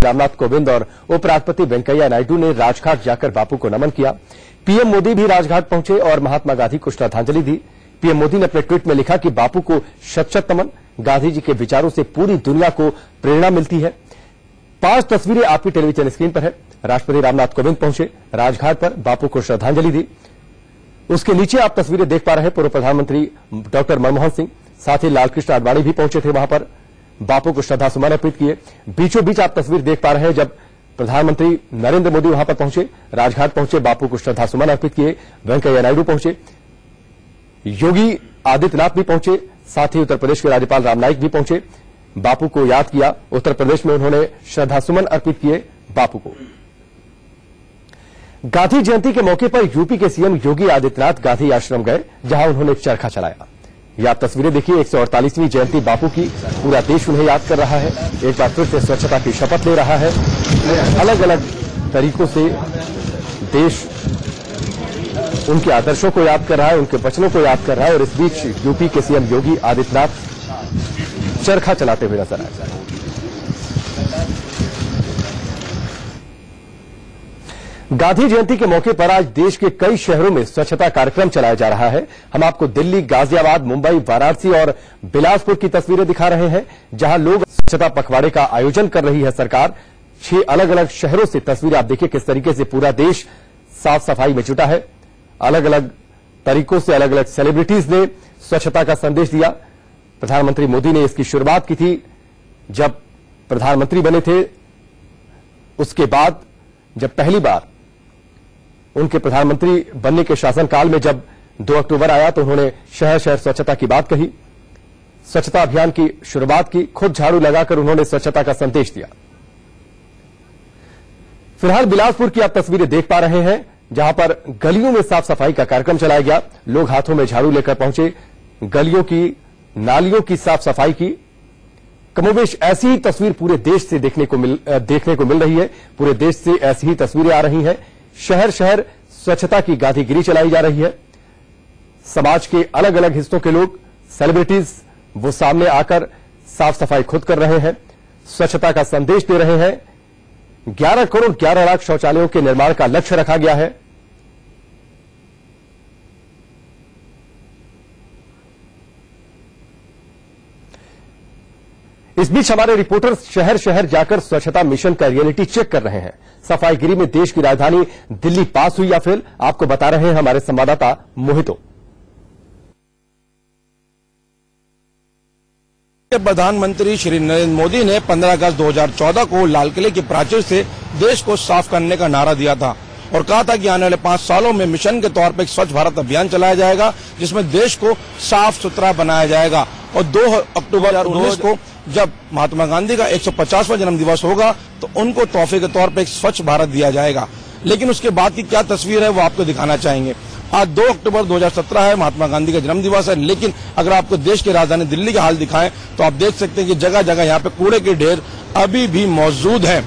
रामनाथ कोविंद और उपराष्ट्रपति वेंकैया नायडू ने राजघाट जाकर बापू को नमन किया। पीएम मोदी भी राजघाट पहुंचे और महात्मा गांधी को श्रद्धांजलि दी। पीएम मोदी ने अपने ट्वीट में लिखा कि बापू को शत-शत नमन, गांधी जी के विचारों से पूरी दुनिया को प्रेरणा मिलती है। 5 तस्वीरें आपकी टेलीविजन स्क्रीन पर है। राष्ट्रपति रामनाथ कोविंद पहुंचे राजघाट पर, बापू को श्रद्धांजलि दी। उसके नीचे आप तस्वीरें देख पा रहे हैं पूर्व प्रधानमंत्री डॉक्टर मनमोहन सिंह, साथ ही लालकृष्ण आडवाणी भी पहुंचे थे वहां पर, बापू को श्रद्धासुमन अर्पित किए। बीचों बीच आप तस्वीर देख पा रहे हैं जब प्रधानमंत्री नरेंद्र मोदी वहां पर पहुंचे, राजघाट पहुंचे, बापू को श्रद्धासुमन अर्पित किए। वेंकैया नायडू पहुंचे, योगी आदित्यनाथ भी पहुंचे, साथ ही उत्तर प्रदेश के राज्यपाल राम नाईक भी पहुंचे, बापू को याद किया। उत्तर प्रदेश में उन्होंने श्रद्धासुमन अर्पित किए बापू को। गांधी जयंती के मौके पर यूपी के सीएम योगी आदित्यनाथ गांधी आश्रम गए, जहां उन्होंने चरखा चलाया। ये आप तस्वीरें देखिए, 148वीं जयंती बापू की, पूरा देश उन्हें याद कर रहा है। एक बार फिर से स्वच्छता की शपथ ले रहा है। अलग अलग तरीकों से देश उनके आदर्शों को याद कर रहा है, उनके वचनों को याद कर रहा है। और इस बीच यूपी के सीएम योगी आदित्यनाथ चरखा चलाते हुए नजर आए। गांधी जयंती के मौके पर आज देश के कई शहरों में स्वच्छता कार्यक्रम चलाया जा रहा है। हम आपको दिल्ली, गाजियाबाद, मुंबई, वाराणसी और बिलासपुर की तस्वीरें दिखा रहे हैं, जहां लोग स्वच्छता पखवाड़े का आयोजन कर रही है सरकार। 6 अलग अलग शहरों से तस्वीरें आप देखिए किस तरीके से पूरा देश साफ सफाई में जुटा है। अलग अलग तरीकों से अलग अलग सेलिब्रिटीज ने स्वच्छता का संदेश दिया। प्रधानमंत्री मोदी ने इसकी शुरुआत की थी जब प्रधानमंत्री बने थे। उसके बाद जब पहली बार उनके प्रधानमंत्री बनने के शासनकाल में जब 2 अक्टूबर आया तो उन्होंने शहर शहर स्वच्छता की बात कही, स्वच्छता अभियान की शुरुआत की, खुद झाड़ू लगाकर उन्होंने स्वच्छता का संदेश दिया। फिलहाल बिलासपुर की आप तस्वीरें देख पा रहे हैं, जहां पर गलियों में साफ सफाई का कार्यक्रम चलाया गया। लोग हाथों में झाड़ू लेकर पहुंचे, गलियों की, नालियों की साफ सफाई की। कमोबेश ऐसी ही तस्वीर पूरे देश से देखने को मिल रही है। पूरे देश से ऐसी ही तस्वीरें आ रही हैं। शहर शहर स्वच्छता की गांधीगिरी चलाई जा रही है। समाज के अलग अलग हिस्सों के लोग, सेलिब्रिटीज, वो सामने आकर साफ सफाई खुद कर रहे हैं, स्वच्छता का संदेश दे रहे हैं। 11 करोड़ 11 लाख शौचालयों के निर्माण का लक्ष्य रखा गया है। इस बीच हमारे रिपोर्टर्स शहर शहर जाकर स्वच्छता मिशन का रियलिटी चेक कर रहे हैं। सफाईगिरी में देश की राजधानी दिल्ली पास हुई या फेल, आपको बता रहे हैं हमारे संवाददाता मोहितो। प्रधानमंत्री श्री नरेंद्र मोदी ने 15 अगस्त 2014 को लाल किले की प्राचीर से देश को साफ करने का नारा दिया था और कहा था कि आने वाले 5 सालों में मिशन के तौर पर एक स्वच्छ भारत अभियान चलाया जाएगा, जिसमें देश को साफ सुथरा बनाया जाएगा। और 2 अक्टूबर 2019 को जब महात्मा गांधी का 150वां जन्म दिवस होगा तो उनको तोहफे के तौर पर एक स्वच्छ भारत दिया जाएगा। लेकिन उसके बाद की क्या तस्वीर है वो आपको दिखाना चाहेंगे। आज 2 अक्टूबर 2017 है, महात्मा गांधी का जन्म दिवस है, लेकिन अगर आपको देश की राजधानी दिल्ली का हाल दिखाएं तो आप देख सकते हैं कि जगह जगह यहाँ पे कूड़े के ढेर अभी भी मौजूद हैं।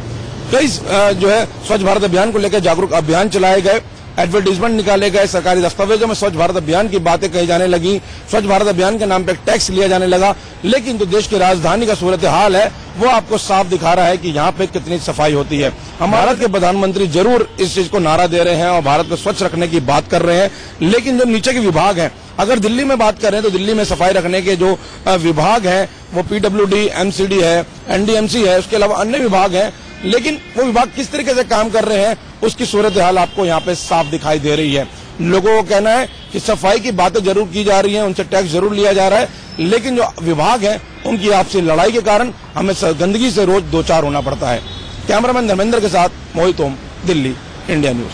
कई जो है स्वच्छ भारत अभियान को लेकर जागरूक अभियान चलाए गए, एडवर्टीजमेंट निकाले गए, सरकारी दस्तावेजों में स्वच्छ भारत अभियान की बातें कही जाने लगी, स्वच्छ भारत अभियान के नाम पर टैक्स लिया जाने लगा। लेकिन जो देश की राजधानी का सूरत हाल है वो आपको साफ दिखा रहा है कि यहाँ पे कितनी सफाई होती है। हम भारत के प्रधानमंत्री जरूर इस चीज को नारा दे रहे हैं और भारत को स्वच्छ रखने की बात कर रहे हैं, लेकिन जो नीचे के विभाग हैं, अगर दिल्ली में बात करें तो दिल्ली में सफाई रखने के जो विभाग हैं वो PWD, MCD है, NDMC है, उसके अलावा अन्य विभाग हैं, लेकिन वो विभाग किस तरीके से काम कर रहे हैं उसकी सूरत हाल आपको यहाँ पे साफ दिखाई दे रही है। लोगों को कहना है कि सफाई की बातें जरूर की जा रही हैं, उनसे टैक्स जरूर लिया जा रहा है, लेकिन जो विभाग हैं उनकी आपसी लड़ाई के कारण हमें गंदगी से रोज 2-4 होना पड़ता है। कैमरामैन धर्मेंद्र के साथ मोहित ओम, दिल्ली, इंडिया न्यूज।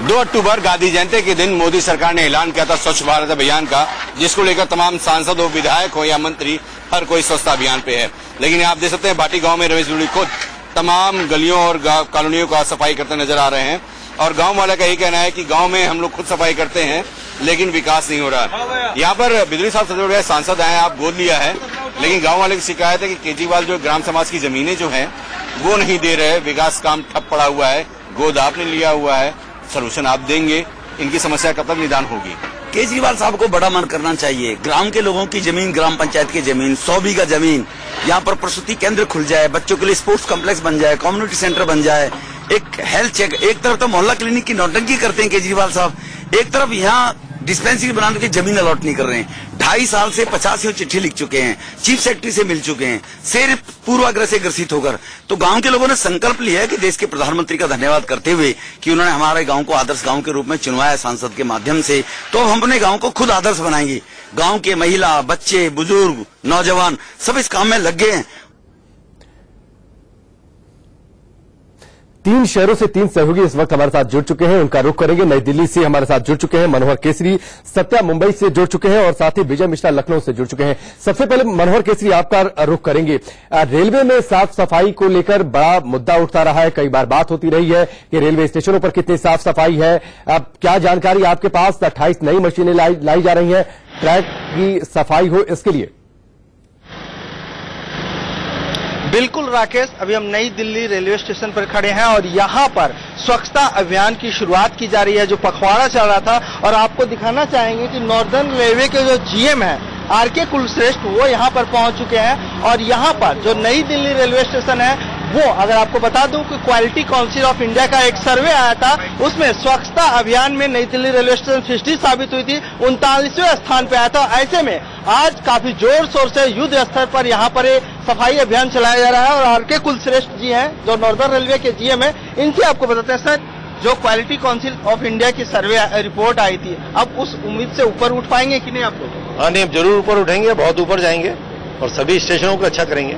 2 अक्टूबर गांधी जयंती के दिन मोदी सरकार ने ऐलान किया था स्वच्छ भारत अभियान का, जिसको लेकर तमाम सांसद हो, विधायक हो या मंत्री, हर कोई स्वच्छता अभियान पे है। लेकिन आप देख सकते हैं भाटी गांव में रमेश दुड़ी खुद तमाम गलियों और कॉलोनियों का सफाई करते नजर आ रहे हैं और गांव वाले का यही कहना है कि गांव में हम लोग खुद सफाई करते हैं लेकिन विकास नहीं हो रहा। यहाँ पर बिजली साहब सबसे बड़े सांसद आए, आप गोद लिया है, लेकिन गांव वाले की शिकायत है कि केजरीवाल जो ग्राम समाज की जमीनें जो हैं वो नहीं दे रहे, विकास काम ठप पड़ा हुआ है, गोद आपने लिया हुआ है, सोल्यूशन आप देंगे, इनकी समस्या कब तक निदान होगी? केजरीवाल साहब को बड़ा मन करना चाहिए। ग्राम के लोगों की जमीन, ग्राम पंचायत की जमीन, 100 बीघा जमीन, यहाँ पर प्रसूति केंद्र खुल जाए, बच्चों के लिए स्पोर्ट्स कॉम्प्लेक्स बन जाए, कम्युनिटी सेंटर बन जाए, एक हेल्थ चेक। एक तरफ तो मोहल्ला क्लिनिक की नौटंकी करते हैं केजरीवाल साहब, एक तरफ यहाँ डिस्पेंसरी बनाने की जमीन अलॉट नहीं कर रहे हैं। 2.5 साल से 85 चिट्ठी लिख चुके हैं, चीफ सेक्रेटरी से मिल चुके हैं, सिर्फ पूर्वाग्रह से ग्रसित होकर। तो गांव के लोगों ने संकल्प लिया है कि देश के प्रधानमंत्री का धन्यवाद करते हुए कि उन्होंने हमारे गांव को आदर्श गांव के रूप में चुनवाया सांसद के माध्यम से, तो हम अपने गांव को खुद आदर्श बनाएंगे। गांव के महिला, बच्चे, बुजुर्ग, नौजवान सब इस काम में लग गए हैं। 3 शहरों से 3 सहयोगी इस वक्त हमारे साथ जुड़ चुके हैं, उनका रुख करेंगे। नई दिल्ली से हमारे साथ जुड़ चुके हैं मनोहर केसरी, सत्या मुंबई से जुड़ चुके हैं और साथ ही विजय मिश्रा लखनऊ से जुड़ चुके हैं। सबसे पहले मनोहर केसरी आपका रुख करेंगे। रेलवे में साफ सफाई को लेकर बड़ा मुद्दा उठता रहा है, कई बार बात होती रही है कि रेलवे स्टेशनों पर कितनी साफ सफाई है। अब क्या जानकारी आपके पास? 28 नई मशीनें लाई जा रही हैं ट्रैक की सफाई हो इसके लिए। बिल्कुल राकेश, अभी हम नई दिल्ली रेलवे स्टेशन पर खड़े हैं और यहाँ पर स्वच्छता अभियान की शुरुआत की जा रही है, जो पखवाड़ा चल रहा था। और आपको दिखाना चाहेंगे कि नॉर्दर्न रेलवे के जो जीएम है आर.के. कुलश्रेष्ठ, वो यहाँ पर पहुंच चुके हैं। और यहाँ पर जो नई दिल्ली रेलवे स्टेशन है वो, अगर आपको बता दूं कि क्वालिटी काउंसिल ऑफ इंडिया का एक सर्वे आया था, उसमें स्वच्छता अभियान में नई दिल्ली रेलवे स्टेशन सृष्टि साबित हुई थी, 39वें स्थान पे आया था। ऐसे में आज काफी जोर शोर से युद्ध स्तर पर यहाँ पर सफाई अभियान चलाया जा रहा है। और आर.के. कुलश्रेष्ठ जी हैं जो नॉर्दर्न रेलवे के जीएम है, इनसे आपको बताते हैं सर, जो क्वालिटी काउंसिल ऑफ इंडिया की सर्वे रिपोर्ट आई थी, अब उस उम्मीद से ऊपर उठ पाएंगे कि नहीं आपको? हाँ नहीं, जरूर ऊपर उठेंगे, बहुत ऊपर जाएंगे और सभी स्टेशनों को अच्छा करेंगे।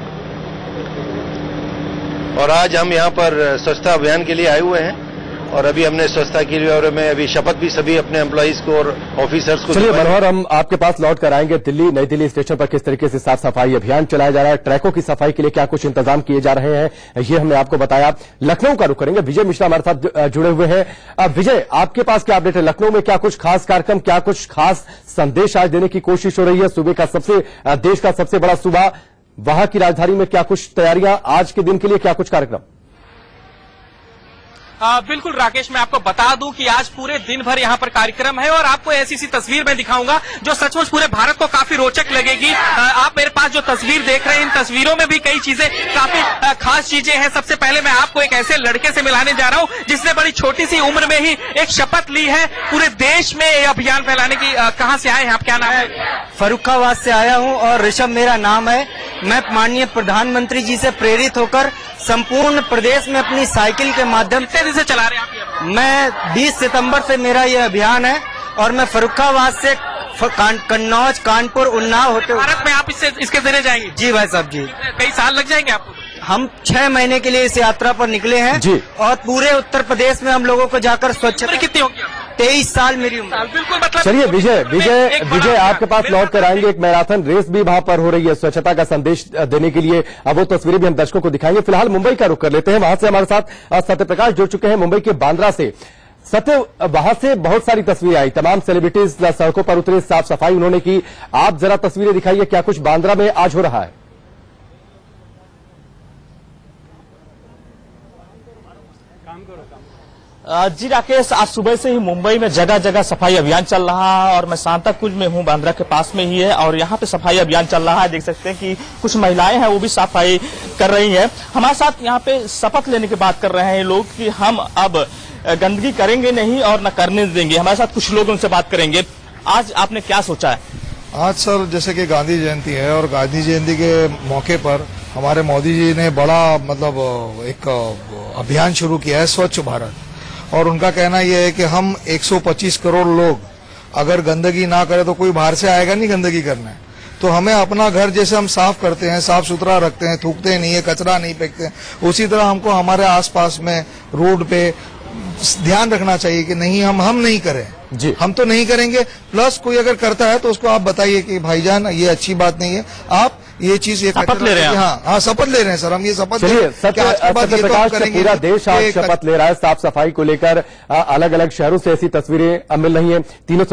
और आज हम यहाँ पर स्वच्छता अभियान के लिए आए हुए हैं और अभी हमने स्वच्छता के लिए और मैं अभी शपथ भी सभी अपने एम्प्लॉइज को और ऑफिसर्स को। चलिए मनोहर, हम आपके पास लौट कर आएंगे। नई दिल्ली स्टेशन पर किस तरीके से साफ सफाई अभियान चलाया जा रहा है, ट्रैकों की सफाई के लिए क्या कुछ इंतजाम किए जा रहे हैं, ये हमने आपको बताया। लखनऊ का रुख करेंगे, विजय मिश्रा हमारे साथ जुड़े हुए हैं। अब विजय, आपके पास क्या अपडेट है? लखनऊ में क्या कुछ खास कार्यक्रम, क्या कुछ खास संदेश आज देने की कोशिश हो रही है? सूबे का देश का सबसे बड़ा सूबा, वहां की राजधानी में क्या कुछ तैयारियां आज के दिन के लिए, क्या कुछ कार्यक्रम? बिल्कुल राकेश, मैं आपको बता दूं कि आज पूरे दिन भर यहाँ पर कार्यक्रम है और आपको ऐसी सी तस्वीर मैं दिखाऊंगा जो सचमुच पूरे भारत को काफी रोचक लगेगी। आप मेरे पास जो तस्वीर देख रहे हैं, इन तस्वीरों में भी कई चीजें, काफी खास चीजें हैं। सबसे पहले मैं आपको एक ऐसे लड़के से मिलाने जा रहा हूँ जिसने बड़ी छोटी सी उम्र में ही एक शपथ ली है पूरे देश में ये अभियान फैलाने की। कहाँ से आए हैं आप, क्या नाम है? फर्रुखाबाद से आया हूँ और ऋषभ मेरा नाम है। मैं माननीय प्रधानमंत्री जी से प्रेरित होकर संपूर्ण प्रदेश में अपनी साइकिल के माध्यम से चला रहे हैं आप? मैं 20 सितंबर से मेरा ये अभियान है और मैं फर्रुखाबाद से कन्नौज, कानपुर, उन्नाव होते हुए भारत में आप इसके जरिए जाएंगे? जी भाई साहब जी। कई साल लग जाएंगे आपको? हम 6 महीने के लिए इस यात्रा पर निकले हैं जी। और पूरे उत्तर प्रदेश में हम लोगों को जाकर स्वच्छता। कितनी होगी? 23 साल मेरी उम्र। बिल्कुल, मतलब चलिए विजय आपके पास लौट कर आएंगे। एक मैराथन रेस भी वहां पर हो रही है स्वच्छता का संदेश देने के लिए। अब वो तस्वीरें भी हम दर्शकों को दिखाएंगे। फिलहाल मुंबई का रुख कर लेते हैं, वहां से हमारे साथ सत्यप्रकाश जुड़ चुके हैं मुंबई के बांद्रा से। सत्य, वहां से बहुत सारी तस्वीरें आई, तमाम सेलिब्रिटीज सड़कों पर उतरे, साफ सफाई उन्होंने की। आप जरा तस्वीरें दिखाइए, क्या कुछ बांद्रा में आज हो रहा है? जी राकेश, आज सुबह से ही मुंबई में जगह जगह सफाई अभियान चल रहा है और मैं सांताक्रूज में हूं, बांद्रा के पास में ही है और यहाँ पे सफाई अभियान चल रहा है। देख सकते हैं कि कुछ महिलाएं हैं वो भी सफाई कर रही हैं। हमारे साथ यहाँ पे शपथ लेने की बात कर रहे हैं लोग कि हम अब गंदगी करेंगे नहीं और न करने देंगे। हमारे साथ कुछ लोग उनसे बात करेंगे। आज आपने क्या सोचा है? आज सर, जैसे कि गांधी जयंती है और गांधी जयंती के मौके पर हमारे मोदी जी ने बड़ा एक अभियान शुरू किया है, स्वच्छ भारत। और उनका कहना यह है कि हम 125 करोड़ लोग अगर गंदगी ना करें तो कोई बाहर से आएगा नहीं गंदगी करने। तो हमें अपना घर जैसे हम साफ करते हैं, साफ सुथरा रखते हैं, थूकते नहीं है, कचरा नहीं फेंकते, उसी तरह हमको हमारे आसपास में रोड पे ध्यान रखना चाहिए कि नहीं हम नहीं करें जी। हम तो नहीं करेंगे, प्लस कोई अगर करता है तो उसको आप बताइए कि भाईजान ये अच्छी बात नहीं है, आप ये चीज शपथ ले रहे हैं। हाँ शपथ ले रहे हैं सर, हम ये शपथ। चलिए, सत्यप्रकाश, पूरा देश आज शपथ ले रहा है साफ सफाई को लेकर। अलग अलग शहरों से ऐसी तस्वीरें अब मिल रही हैं। तीनों